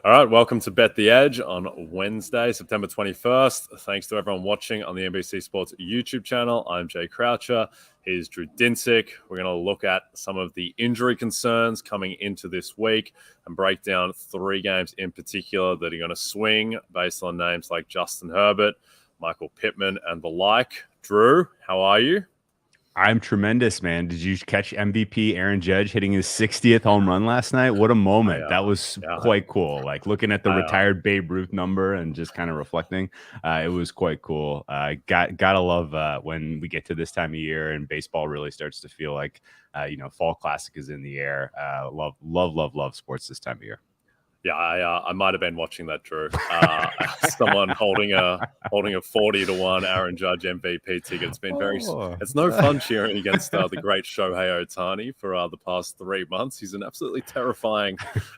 All right, welcome to Bet the Edge on Wednesday, September 21st. Thanks to everyone watching on the NBC Sports YouTube channel. I'm Jay Croucher. Here's Drew Dinsick. We're going to look at some of the injury concerns coming into this week and break down three games in particular that are going to swing based on names like Justin Herbert, Michael Pittman, and the like. Drew, how are you? I'm tremendous, man. Did you catch MVP Aaron Judge hitting his 60th home run last night? What a moment. That was quite cool. Like looking at the retired Babe Ruth number and just kind of reflecting. It was quite cool. Gotta love when we get to this time of year and baseball really starts to feel like, fall classic is in the air. Love sports this time of year. Yeah, I might have been watching that, Drew. Someone holding a 40-1 Aaron Judge MVP ticket. It's been it's no fun cheering against the great Shohei Ohtani for the past 3 months. He's an absolutely terrifying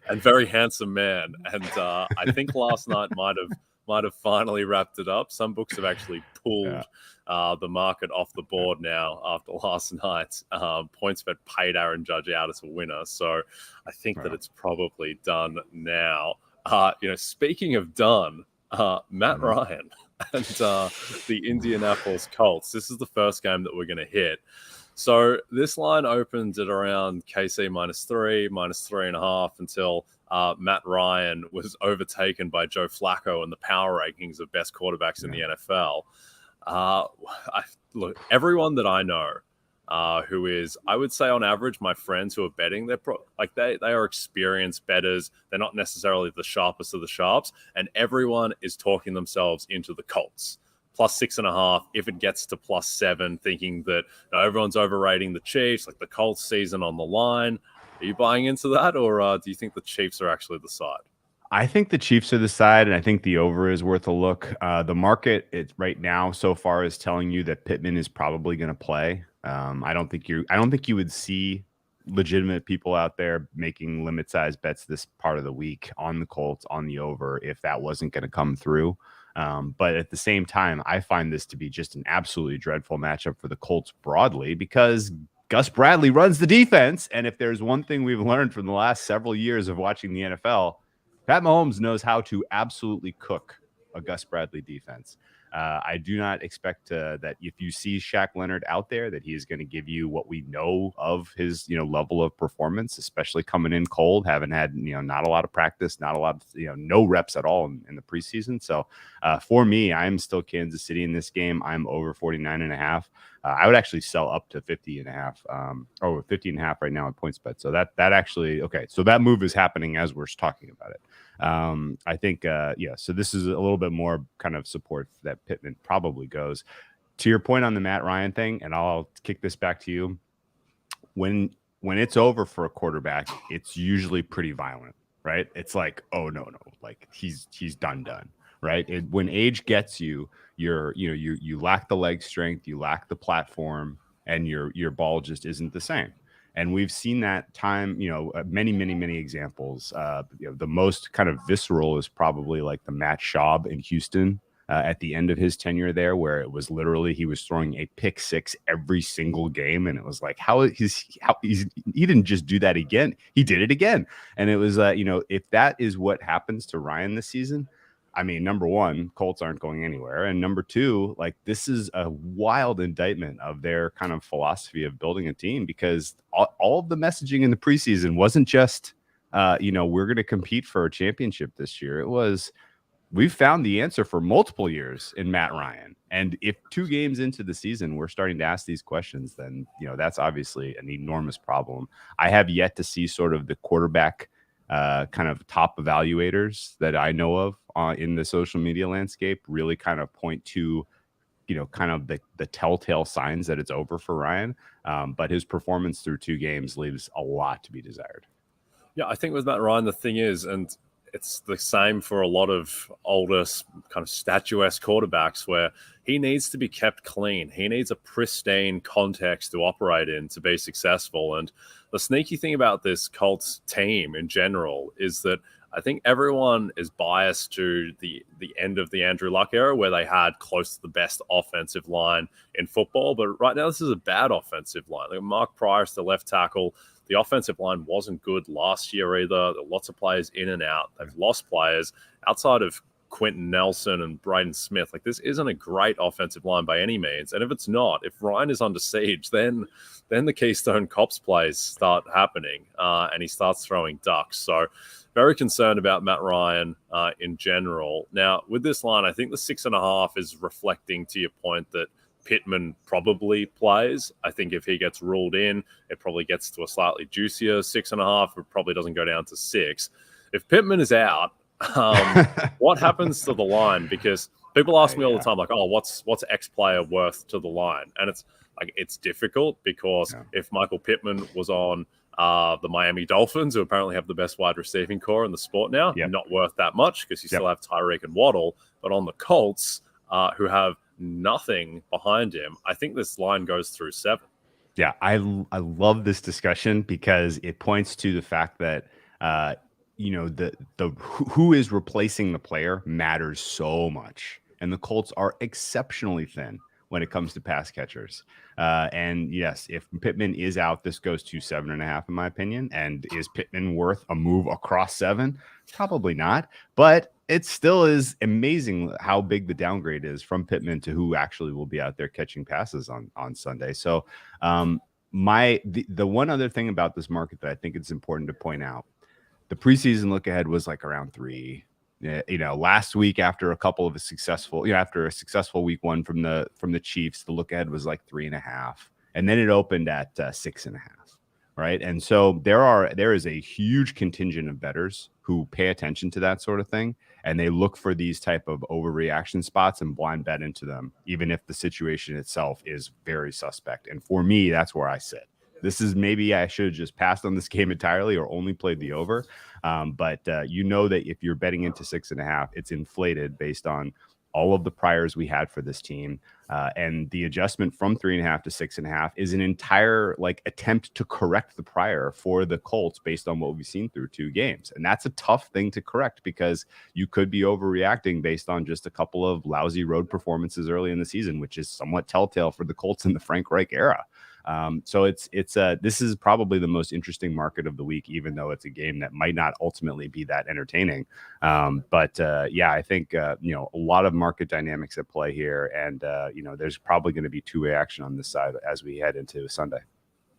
and very handsome man. And I think last night might have finally wrapped it up. Some books have actually pulled the market off the board now after last night. PointsBet paid Aaron Judge out as a winner, so I think that it's probably done now. Speaking of done, Matt Ryan and the Indianapolis Colts. This is the first game that we're going to hit. So this line opened at around KC -3, -3.5 until Matt Ryan was overtaken by Joe Flacco in the power rankings of best quarterbacks in the NFL. Look, everyone that I know who is, I would say on average, my friends who are betting, they are experienced bettors. They're not necessarily the sharpest of the sharps, and everyone is talking themselves into the Colts. +6.5, if it gets to +7, thinking that everyone's overrating the Chiefs, like the Colts season on the line. Are you buying into that, or do you think the Chiefs are actually the side? I think the Chiefs are the side, and I think the over is worth a look. The market right now so far is telling you that Pittman is probably going to play. I don't think you would see legitimate people out there making limit size bets this part of the week on the Colts on the over if that wasn't going to come through. But at the same time, I find this to be just an absolutely dreadful matchup for the Colts broadly because Gus Bradley runs the defense. And if there's one thing we've learned from the last several years of watching the NFL, Pat Mahomes knows how to absolutely cook a Gus Bradley defense. I do not expect that if you see Shaq Leonard out there, that he is going to give you what we know of his, level of performance, especially coming in cold, having had, not a lot of practice, not a lot of, no reps at all in the preseason. So for me, I'm still Kansas City in this game. I'm over 49.5. I would actually sell up to 50.5, or 50.5 right now at PointsBet. So that actually, okay. So that move is happening as we're talking about it. I think, so this is a little bit more kind of support that Pittman probably goes. To your point on the Matt Ryan thing, and I'll kick this back to you. When it's over for a quarterback, it's usually pretty violent, right? It's like, oh no, like he's done, right? When age gets you, you lack the leg strength, you lack the platform, and your ball just isn't the same. And we've seen that time, many examples. The most kind of visceral is probably like the Matt Schaub in Houston at the end of his tenure there, where it was literally he was throwing a pick six every single game. And it was like, he didn't just do that again. He did it again. And it was, if that is what happens to Ryan this season, I mean, number one, Colts aren't going anywhere. And number two, like this is a wild indictment of their kind of philosophy of building a team, because all of the messaging in the preseason wasn't just, we're going to compete for a championship this year. It was, we've found the answer for multiple years in Matt Ryan. And if 2 games into the season, we're starting to ask these questions, then, that's obviously an enormous problem. I have yet to see sort of the quarterback kind of top evaluators that I know of in the social media landscape really kind of point to, kind of the telltale signs that it's over for Ryan. But his performance through 2 games leaves a lot to be desired. Yeah, I think with Matt Ryan, the thing is, and it's the same for a lot of older kind of statuesque quarterbacks, where he needs to be kept clean. He needs a pristine context to operate in to be successful. And the sneaky thing about this Colts team in general is that I think everyone is biased to the end of the Andrew Luck era, where they had close to the best offensive line in football. But right now, this is a bad offensive line. Like Mark Price, the left tackle, The offensive line wasn't good last year either. There were lots of players in and out. They've lost players outside of Quentin Nelson and Braden Smith. Like, this isn't a great offensive line by any means. And if it's not, if Ryan is under siege, then the Keystone Cops plays start happening, and he starts throwing ducks. So very concerned about Matt Ryan in general. Now, with this line, I think the 6.5 is reflecting to your point that Pittman probably plays. I think if he gets ruled in, it probably gets to a slightly juicier 6.5. It probably doesn't go down to 6. If Pittman is out, what happens to the line? Because people ask me all the time, like, oh, what's X player worth to the line? And it's difficult because if Michael Pittman was on the Miami Dolphins, who apparently have the best wide receiving core in the sport now, not worth that much because you still have Tyreek and Waddle. But on the Colts, who have nothing behind him, I think this line goes through 7. Yeah, I love this discussion because it points to the fact that the who is replacing the player matters so much, and the Colts are exceptionally thin when it comes to pass catchers. And yes, if Pittman is out, this goes to 7.5 in my opinion. And is Pittman worth a move across 7? Probably not, but it still is amazing how big the downgrade is from Pittman to who actually will be out there catching passes on Sunday. So the one other thing about this market that I think it's important to point out, the preseason look ahead was like around 3. Last week after a successful week 1 from the Chiefs, the look ahead was like 3.5, and then it opened at 6.5. Right. And so there is a huge contingent of bettors who pay attention to that sort of thing, and they look for these type of overreaction spots and blind bet into them, even if the situation itself is very suspect. And for me, that's where I sit. This is maybe I should have just passed on this game entirely or only played the over. But that if you're betting into 6.5, it's inflated based on all of the priors we had for this team. And the adjustment from 3.5 to 6.5 is an entire attempt to correct the prior for the Colts based on what we've seen through 2 games. And that's a tough thing to correct because you could be overreacting based on just a couple of lousy road performances early in the season, which is somewhat telltale for the Colts in the Frank Reich era. So this is probably the most interesting market of the week, even though it's a game that might not ultimately be that entertaining. I think a lot of market dynamics at play here, and there's probably going to be 2-way action on this side as we head into Sunday.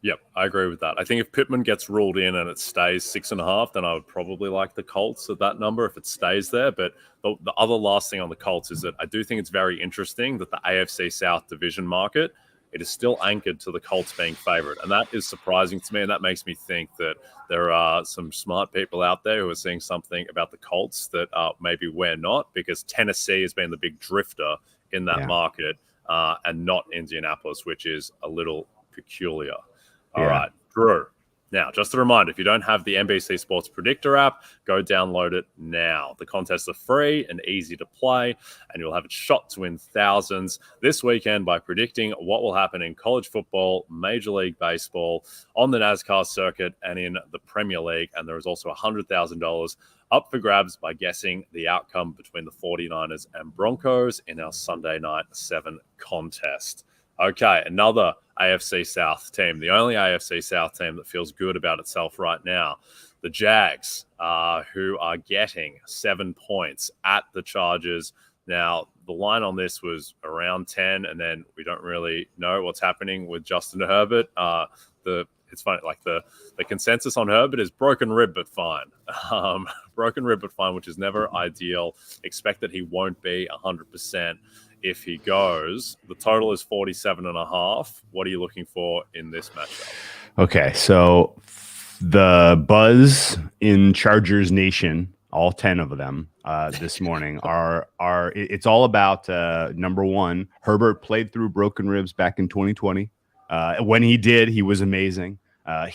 Yep, I agree with that. I think if Pittman gets ruled in and it stays 6.5, then I would probably like the Colts at that number if it stays there. But the other last thing on the Colts is that I do think it's very interesting that the AFC South division market, it is still anchored to the Colts being favored. And that is surprising to me. And that makes me think that there are some smart people out there who are seeing something about the Colts that maybe we're not, because Tennessee has been the big drifter in that market and not Indianapolis, which is a little peculiar. All right, Drew. Now, just a reminder, if you don't have the NBC Sports Predictor app, go download it now. The contests are free and easy to play, and you'll have a shot to win thousands this weekend by predicting what will happen in college football, Major League Baseball, on the NASCAR circuit, and in the Premier League. And there is also $100,000 up for grabs by guessing the outcome between the 49ers and Broncos in our Sunday Night 7 contest. Okay, another AFC South team, the only AFC South team that feels good about itself right now. The Jags, who are getting 7 points at the Chargers. Now, the line on this was around 10, and then we don't really know what's happening with Justin Herbert. It's funny, the consensus on Herbert is broken rib but fine. Broken rib but fine, which is never ideal. Expect that he won't be 100%. If he goes. The total is 47.5. What are you looking for in this matchup? Okay, so the buzz in Chargers Nation, all 10 of them this morning, it's all about number one, Herbert played through broken ribs back in 2020. When he did, he was amazing.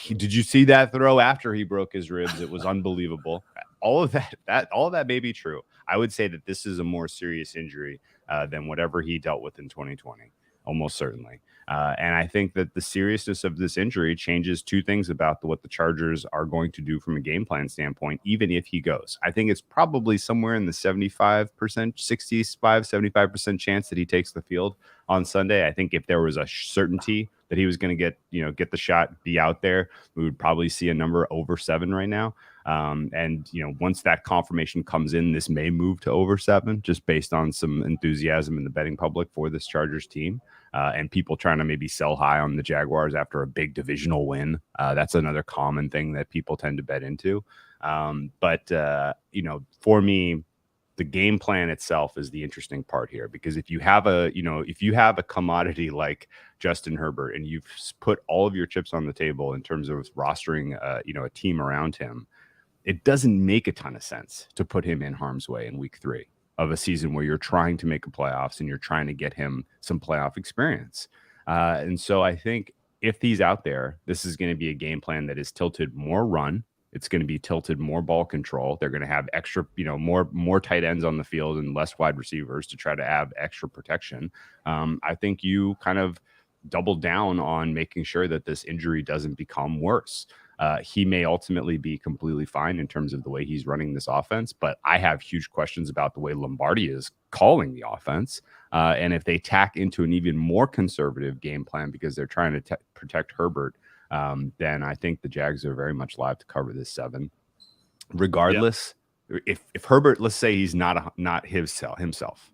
Did you see that throw after he broke his ribs? It was unbelievable. All of that may be true. I would say that this is a more serious injury than whatever he dealt with in 2020, almost certainly. And I think that the seriousness of this injury changes 2 things about what the Chargers are going to do from a game plan standpoint, even if he goes. I think it's probably somewhere in the 75% chance that he takes the field on Sunday. I think if there was a certainty that he was going to get the shot, be out there, we would probably see a number over 7 right now. And once that confirmation comes in, this may move to over 7, just based on some enthusiasm in the betting public for this Chargers team, and people trying to maybe sell high on the Jaguars after a big divisional win. That's another common thing that people tend to bet into. But for me, the game plan itself is the interesting part here, because if you have a commodity like Justin Herbert and you've put all of your chips on the table in terms of rostering a team around him, it doesn't make a ton of sense to put him in harm's way in week 3 of a season where you're trying to make a playoffs and you're trying to get him some playoff experience. And so I think if he's out there, this is going to be a game plan that is tilted more run. It's going to be tilted more ball control. They're going to have extra, more tight ends on the field and less wide receivers to try to have extra protection. I think you kind of double down on making sure that this injury doesn't become worse. He may ultimately be completely fine in terms of the way he's running this offense, but I have huge questions about the way Lombardi is calling the offense. And if they tack into an even more conservative game plan because they're trying to protect Herbert, then I think the Jags are very much live to cover this 7. Regardless, if Herbert, let's say he's not himself,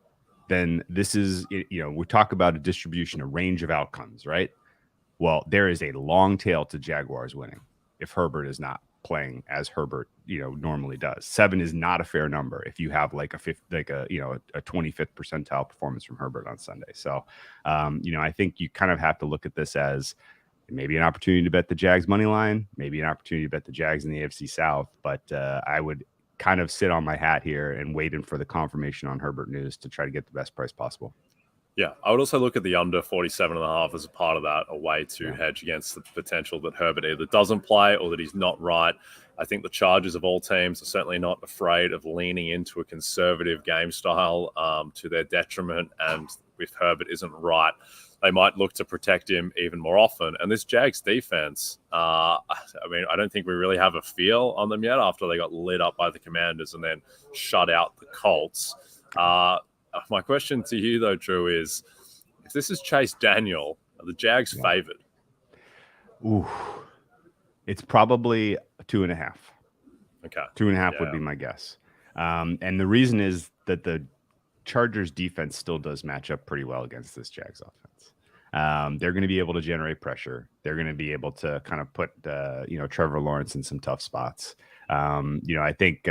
then this is, we talk about a distribution, a range of outcomes, right? Well, there is a long tail to Jaguars winning if Herbert is not playing as Herbert, normally does. 7 is not a fair number if you have like a 25th percentile performance from Herbert on Sunday. So, I think you kind of have to look at this as maybe an opportunity to bet the Jags money line, maybe an opportunity to bet the Jags in the AFC South. But I would kind of sit on my hat here and waiting for the confirmation on Herbert news to try to get the best price possible. Yeah, I would also look at the under 47.5 as a part of that, a way to hedge against the potential that Herbert either doesn't play or that he's not right. I think the Chargers of all teams are certainly not afraid of leaning into a conservative game style to their detriment. And if Herbert isn't right, they might look to protect him even more often. And this Jags defense, I don't think we really have a feel on them yet after they got lit up by the Commanders and then shut out the Colts. My question to you, though, Drew, is if this is Chase Daniel, are the Jags favored? Ooh, it's probably 2.5. Okay. 2.5 would be my guess. And the reason is that the Chargers defense still does match up pretty well against this Jags offense. They're going to be able to generate pressure. They're going to be able to kind of put, Trevor Lawrence in some tough spots. I think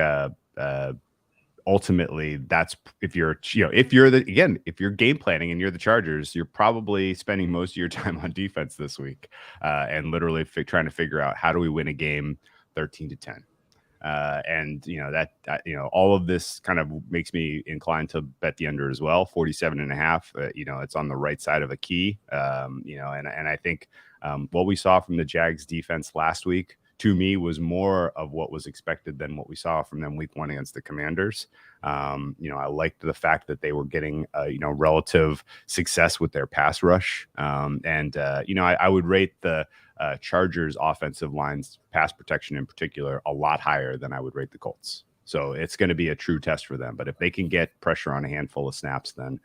ultimately that's if you're game planning and you're the Chargers, you're probably spending most of your time on defense this week and literally trying to figure out how do we win a game 13-10. All of this kind of makes me inclined to bet the under as well. 47.5, it's on the right side of a key. And I think what we saw from the Jags defense last week, to me, was more of what was expected than what we saw from them week 1 against the Commanders. I liked the fact that they were getting, relative success with their pass rush. I would rate the Chargers offensive line's pass protection in particular a lot higher than I would rate the Colts. So it's going to be a true test for them. But if they can get pressure on a handful of snaps, then,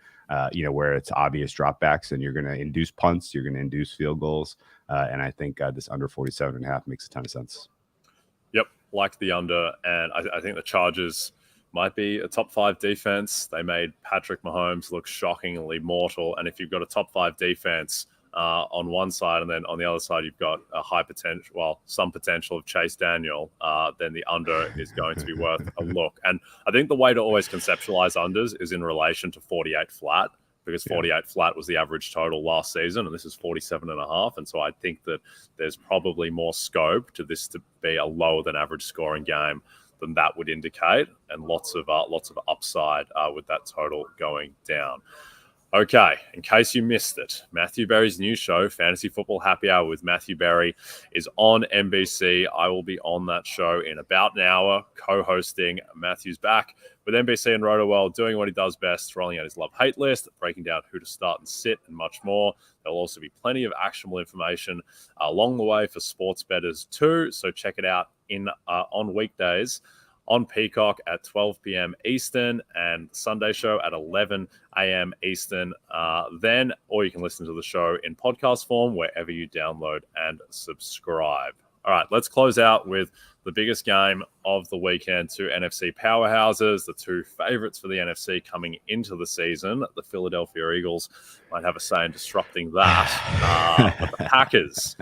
where it's obvious dropbacks and you're going to induce punts, you're going to induce field goals. And I think this under 47.5 makes a ton of sense. Yep, like the under. And I think the Chargers might be a top 5 defense. They made Patrick Mahomes look shockingly mortal. And if you've got a top 5 defense on one side and then on the other side you've got some potential of Chase Daniel, then the under is going to be worth a look. And I think the way to always conceptualize unders is in relation to 48 flat, because 48 flat was the average total last season, and this is 47.5. And so I think that there's probably more scope to this to be a lower than average scoring game than that would indicate, and lots of upside with that total going down. Okay, in case you missed it, Matthew Berry's new show, Fantasy Football Happy Hour with Matthew Berry, is on NBC. I will be on that show in about an hour, co-hosting. Matthew's back with NBC and RotoWorld, doing what he does best, rolling out his love-hate list, breaking down who to start and sit, and much more. There'll also be plenty of actionable information along the way for sports bettors too, so check it out on weekdays on Peacock at 12 p.m. Eastern, and Sunday show at 11 a.m. Eastern. Or you can listen to the show in podcast form wherever you download and subscribe. All right, let's close out with the biggest game of the weekend. Two NFC powerhouses, the two favorites for the NFC coming into the season. The Philadelphia Eagles might have a say in disrupting that. But the Packers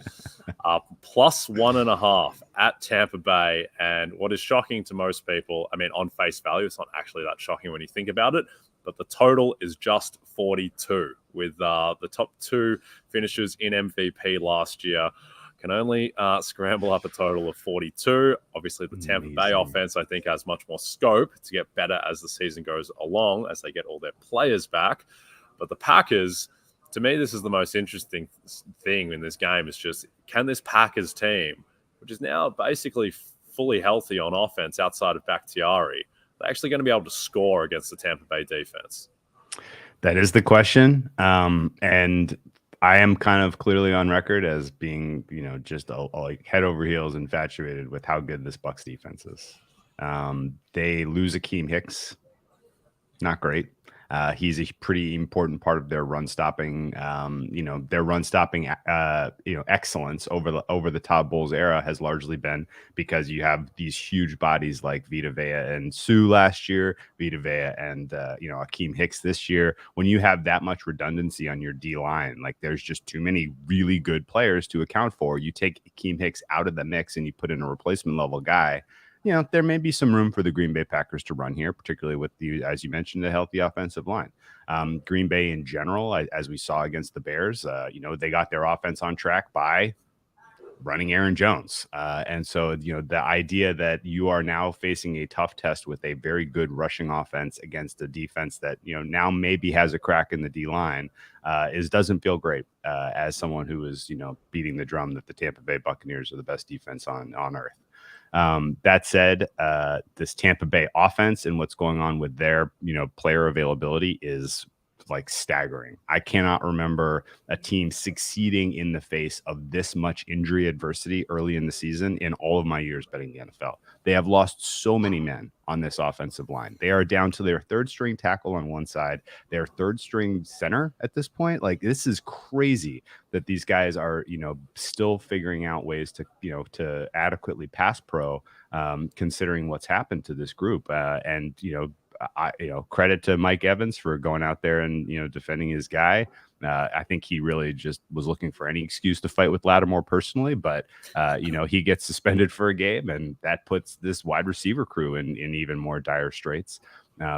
are +1.5 at Tampa Bay. And what is shocking to most people, I mean, on face value, it's not actually that shocking when you think about it, but the total is just 42, with the top two finishers in MVP last year can only scramble up a total of 42. Obviously, the Tampa Bay offense, I think, has much more scope to get better as the season goes along, as they get all their players back. But the Packers, to me, this is the most interesting thing in this game, is just, can this Packers team, which is now basically fully healthy on offense outside of Bakhtiari, they're actually going to be able to score against the Tampa Bay defense? That is the question. And I am kind of clearly on record as being, just like head over heels infatuated with how good this Bucs defense is. They lose Akeem Hicks. Not great. He's a pretty important part of their run stopping. Their run stopping, excellence over the Todd Bowles era has largely been because you have these huge bodies like Vita Vea and Sue last year, Vita Vea and Akeem Hicks this year. When you have that much redundancy on your D line, like there's just too many really good players to account for. You take Akeem Hicks out of the mix and you put in a replacement level guy. There may be some room for the Green Bay Packers to run here, particularly with as you mentioned, a healthy offensive line. Green Bay in general, as we saw against the Bears, they got their offense on track by running Aaron Jones. And so, the idea that you are now facing a tough test with a very good rushing offense against a defense that, now maybe has a crack in the D line doesn't feel great as someone who is, beating the drum that the Tampa Bay Buccaneers are the best defense on earth. That said, this Tampa Bay offense and what's going on with their, player availability is like staggering. I cannot remember a team succeeding in the face of this much injury adversity early in the season in all of my years betting the NFL. They have lost so many men on this offensive line. They are down to their third string tackle on one side, their third string center at this point. Like, this is crazy that these guys are, still figuring out ways to, to adequately pass pro, considering what's happened to this group. Credit to Mike Evans for going out there and, defending his guy. I think he really just was looking for any excuse to fight with Lattimore personally, but he gets suspended for a game, and that puts this wide receiver crew in even more dire straits.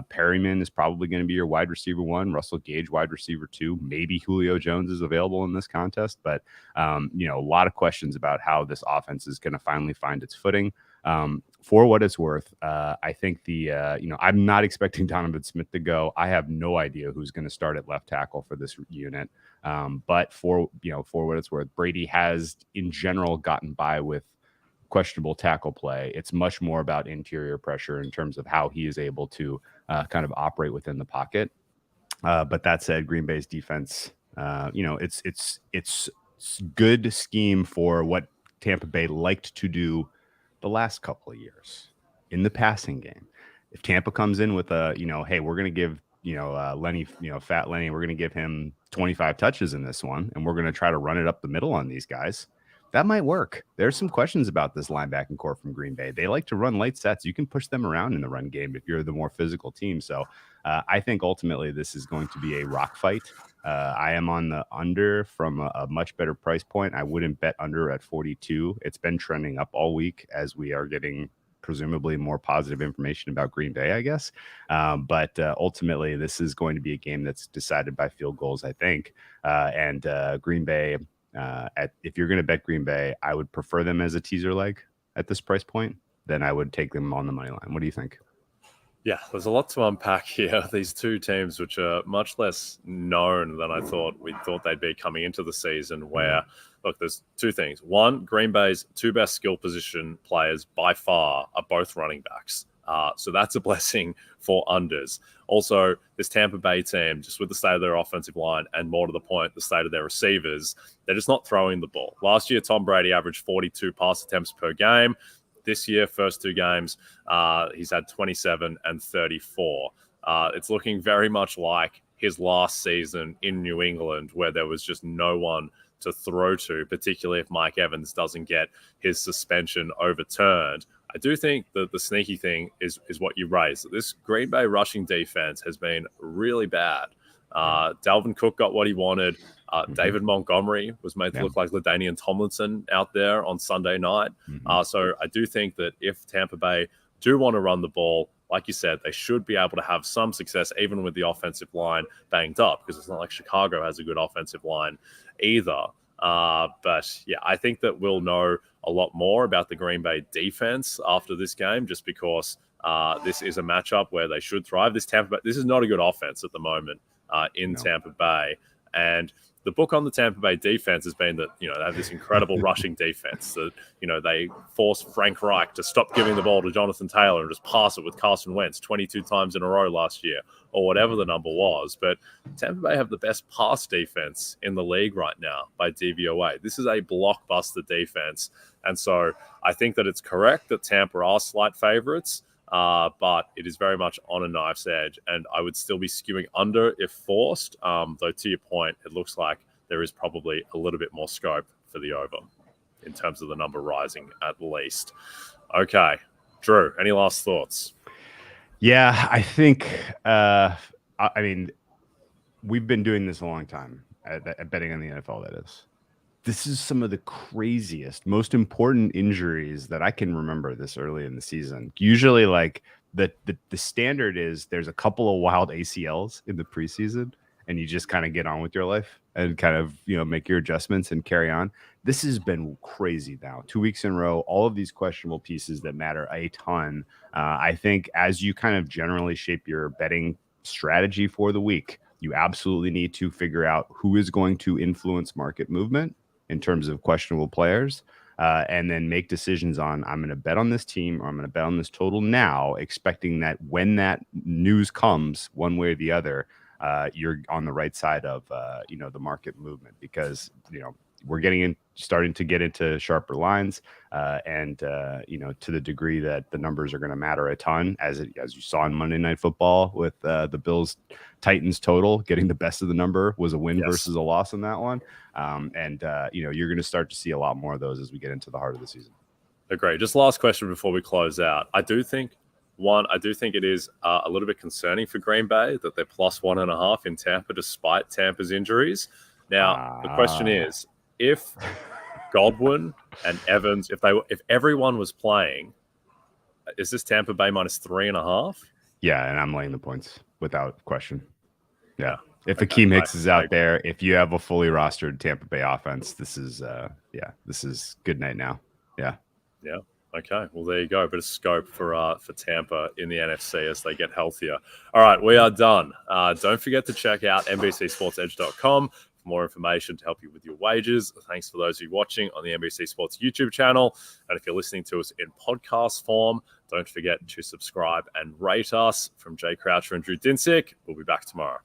Perryman is probably going to be your wide receiver 1, Russell Gage wide receiver 2. Maybe Julio Jones is available in this contest, but a lot of questions about how this offense is going to finally find its footing. For what it's worth, I think I'm not expecting Donovan Smith to go. I have no idea who's going to start at left tackle for this unit. But for what it's worth, Brady has in general gotten by with questionable tackle play. It's much more about interior pressure in terms of how he is able to kind of operate within the pocket. But that said, Green Bay's defense, it's good scheme for what Tampa Bay liked to do the last couple of years in the passing game. If Tampa comes in with hey, we're going to give, Lenny, Fat Lenny, we're going to give him 25 touches in this one, and we're going to try to run it up the middle on these guys, that might work. There's some questions about this linebacking core from Green Bay. They like to run late sets. You can push them around in the run game if you're the more physical team. So I think ultimately this is going to be a rock fight. I am on the under from a much better price point. I wouldn't bet under at 42. It's been trending up all week as we are getting presumably more positive information about Green Bay, I guess. But ultimately, this is going to be a game that's decided by field goals, I think. And Green Bay, if you're going to bet Green Bay, I would prefer them as a teaser leg at this price point. Then I would take them on the money line. What do you think? Yeah, there's a lot to unpack here. These two teams, which are much less known than we thought they'd be coming into the season, where, look, there's two things. One, Green Bay's two best skill position players by far are both running backs. So that's a blessing for unders. Also, this Tampa Bay team, just with the state of their offensive line and more to the point, the state of their receivers, they're just not throwing the ball. Last year, Tom Brady averaged 42 pass attempts per game. this year, first 2 games, he's had 27 and 34. It's looking very much like his last season in New England, where there was just no one to throw to, particularly if Mike Evans doesn't get his suspension overturned. I do think that the sneaky thing is what you raised. This Green Bay rushing defense has been really bad. Dalvin Cook got what he wanted. David Montgomery was made to look like LaDainian Tomlinson out there on Sunday night. So I do think that if Tampa Bay do want to run the ball, like you said, they should be able to have some success even with the offensive line banged up, because it's not like Chicago has a good offensive line either. But yeah, I think that we'll know a lot more about the Green Bay defense after this game, just because this is a matchup where they should thrive. This is not a good offense at the moment in Tampa Bay. And the book on the Tampa Bay defense has been that, they have this incredible rushing defense that, they forced Frank Reich to stop giving the ball to Jonathan Taylor and just pass it with Carson Wentz 22 times in a row last year, or whatever the number was. But Tampa Bay have the best pass defense in the league right now by DVOA. This is a blockbuster defense. And so I think that it's correct that Tampa are slight favorites. But it is very much on a knife's edge, and I would still be skewing under if forced. Though to your point, it looks like there is probably a little bit more scope for the over in terms of the number rising at least. Okay, Drew, any last thoughts? Yeah, I think, we've been doing this a long time at betting on the NFL, that is. This is some of the craziest, most important injuries that I can remember this early in the season. Usually, like the standard is there's a couple of wild ACLs in the preseason, and you just kind of get on with your life and kind of make your adjustments and carry on. This has been crazy now, 2 weeks in a row. All of these questionable pieces that matter a ton. I think as you kind of generally shape your betting strategy for the week, you absolutely need to figure out who is going to influence market movement in terms of questionable players, and then make decisions on, I'm going to bet on this team or I'm going to bet on this total now, expecting that when that news comes one way or the other, you're on the right side of, the market movement, because, we're starting to get into sharper lines, and to the degree that the numbers are going to matter a ton, as you saw on Monday Night Football with the Bills Titans total. Getting the best of the number was a win versus a loss in that one. You're going to start to see a lot more of those as we get into the heart of the season. Great. Just last question before we close out. I do think it is a little bit concerning for Green Bay that they're plus 1.5 in Tampa despite Tampa's injuries. Now, the question is, if Godwin and Evans, if everyone was playing, is this Tampa Bay minus 3.5? Yeah, and I'm laying the points without question. Yeah. If Akeem Hicks is out there, if you have a fully rostered Tampa Bay offense, this is good night now. Yeah. Yeah. Okay. Well, there you go. A bit of scope for Tampa in the NFC as they get healthier. All right, we are done. Don't forget to check out NBCSportsEdge.com for more information to help you with your wagers. Thanks for those of you watching on the NBC Sports YouTube channel. And if you're listening to us in podcast form, don't forget to subscribe and rate us. From Jay Croucher and Drew Dinsick, we'll be back tomorrow.